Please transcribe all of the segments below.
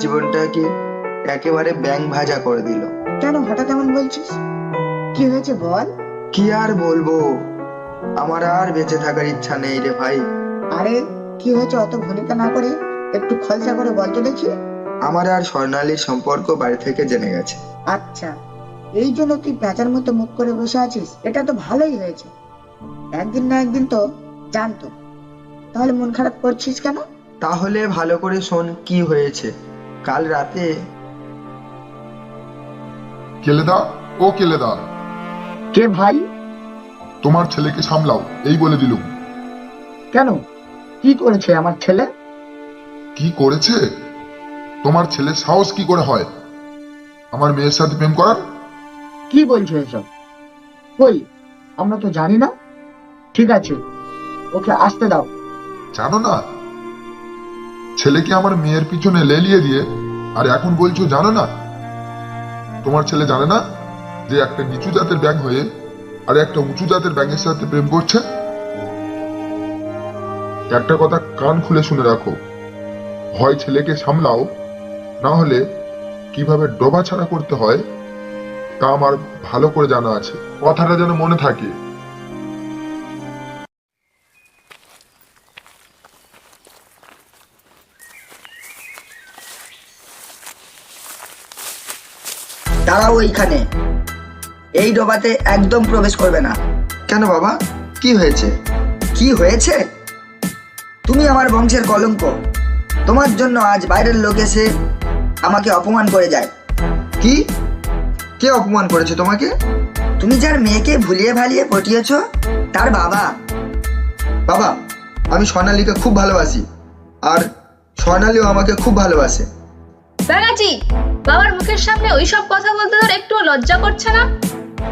জীবনটাকে একেবারে ব্যাঙ ভাজা করে দিল। কেন হঠাৎ এমন বলছিস? কি হয়েছে বল। কি আর বলবো, আমার আর বেঁচে থাকার ইচ্ছা নেই রে ভাই। আরে কি হয়েছে অত ভনিতা না করে একটু খলসা করে বল তো দেখি। আমার আর স্বর্ণালীর সম্পর্ক বাড়ি থেকে জেনে গেছে। আচ্ছা, এই জন্য তুই প্যাঁচার মতো মুখ করে বসে আছিস? এটা তো ভালোই হয়েছে, একদিন না একদিন তো জানতো। তাহলে মন খারাপ করছিস কেন? তাহলে ভালো করে শোন কি হয়েছে। কাল রাতে কেলেদা, ও কেলেদা, কে ভাই? তোমার ছেলেকে সামলাও, এই বলে দিলুম। কেন, কি করেছে আমার ছেলে? কি করেছে? তোমার ছেলের সাহস কি করে হয় আমার মেয়ের সাথে প্রেম করার? কি বলছো এসব? কই, আমরা তো জানি না। ঠিক আছে, ওকে আসতে দাও। জানো না? ছেলেকে আমার মেয়ের পিছনে লেলিয়ে দিয়ে আর এখন বলছো জানো না? তোমার ছেলে জানে না যে একটা নিচু জাতের ব্যাঙ হয়ে আর একটা উঁচু জাতের ব্যাঙের সাথে প্রেম করছে? একটা কথা কান খুলে শুনে রাখো, হয় ছেলেকে সামলাও, না হলে কিভাবে ডোবা ছাড়া করতে হয় তা আমার ভালো করে জানা আছে। কথাটা যেন মনে থাকে। দাঁড়াও ওইখানে, এই ডোবাতে একদম প্রবেশ করবে না। কেন বাবা, কি হয়েছে? কি হয়েছে? তুমি আমার বংশের কলঙ্ক। তোমার জন্য আজ বাইরের লোক এসে আমাকে অপমান করে যায়। কি? কে অপমান করেছে তোমাকে? তুমি যার মেয়েকে ভুলিয়ে ভালিয়ে পটিয়েছ, তার বাবা। বাবা, আমি স্বর্ণালীকে খুব ভালোবাসি, আর স্বর্ণালীও আমাকে খুব ভালোবাসে। ব্যাঙাচি, বাবার মুখের সামনে ওইসব কথা বলতে তোর একটু লজ্জা করছে না?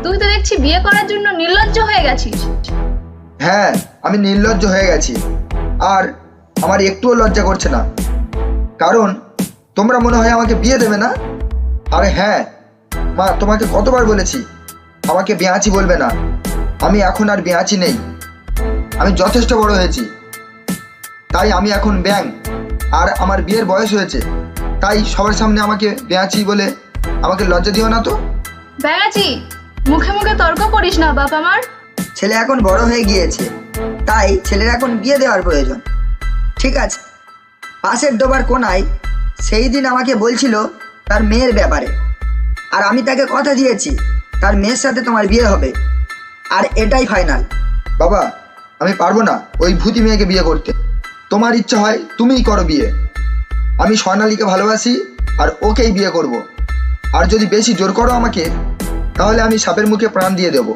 তুই তো দেখছি বিয়ে করার জন্য নির্লজ্জ হয়ে গেছিস। হ্যাঁ, আমি নির্লজ্জ হয়ে গেছি, আর আমার একটুও লজ্জা করছে না। কারণ তোমরা মনে হয় আমাকে বিয়ে দেবে না। আরে হ্যাঁ মা, তোমাকে কতবার বলেছি আমাকে বেয়াচি বলবে না। আমি এখন আর বেয়াচি নেই, আমি যথেষ্ট বড় হয়েছি। তাই আমি এখন ব্যাঙ, আর আমার বিয়ের বয়স হয়েছে। তাই সবার সামনে আমাকে বেয়াচি বলে আমাকে লজ্জা দিও না তো। ব্যাঙাচি, মুখে মুখে তর্ক করিস না বাপ আমার। ছেলে এখন বড় হয়ে গিয়েছে, তাই ছেলের এখন বিয়ে দেওয়ার প্রয়োজন। ঠিক আছে, পাশের ডোবার কোনায় সেই দিন আমাকে বলছিল তার মেয়ের ব্যাপারে, আর আমি তাকে কথা দিয়েছি তার মেয়ের সাথে তোমার বিয়ে হবে, আর এটাই ফাইনাল। বাবা, আমি পারবো না ওই ভূতি মেয়েকে বিয়ে করতে। তোমার ইচ্ছা হয় তুমিই করো বিয়ে। আমি স্বর্ণালীকে ভালোবাসি, আর ওকেই বিয়ে করব। আর যদি বেশি জোর করো আমাকে, তাহলে আমি সাপের মুখে প্রাণ দিয়ে দেব,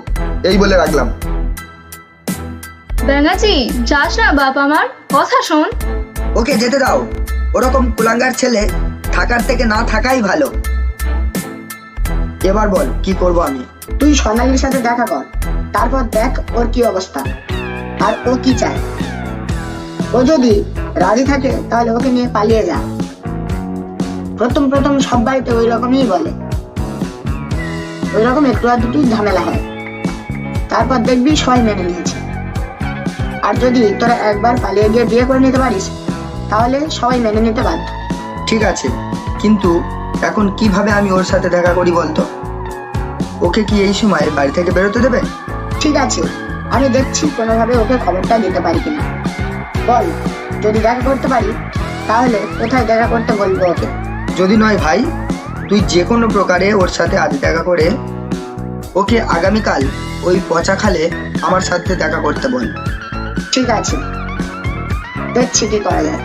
এই বলে রাখলাম। ব্যাঙাচি, যাস না বাপ আমার, কথা শোন। ওকে যেতে দাও, ওরকম কুলাঙ্গার ছেলে থাকার থেকে না থাকাই ভালো। এবার বল কি করব আমি? তুই স্বর্ণালীর সাথে দেখা কর, তারপর দেখ ওর কি অবস্থা আর ও কি চায়। ও যদি রাজি থাকে তাহলে ওকে নিয়ে পালিয়ে যা। প্রথম প্রথম সব বাড়িতে ওই রকমই বলে, ওই রকম একটু আধটু ঝামেলা হয়, তারপর দেখবি সবাই মেনে নিয়েছে। আর যদি তোরা একবার পালিয়ে গিয়ে বিয়ে করে নিতে পারিস, তাহলে সবাই মেনে নিতে বাধ্য। ঠিক আছে, কিন্তু এখন কিভাবে আমি ওর সাথে দেখা করি বলতো? ওকে কি এই সময় বাড়ি থেকে বেরোতে দেবে? ঠিক আছে, আমি দেখছি কোনোভাবে ওকে খবরটা দিতে পারি কিনা। বল, যদি দেখা করতে পারি তাহলে কোথায় দেখা করতে বলবো ওকে। যদি নয় ভাই, তুই যে কোনো প্রকারে ওর সাথে আজ দেখা করে ওকে আগামীকাল ওই পচা খালে আমার সাথে দেখা করতে বল। ঠিক আছে, দেখছি কি করা যায়।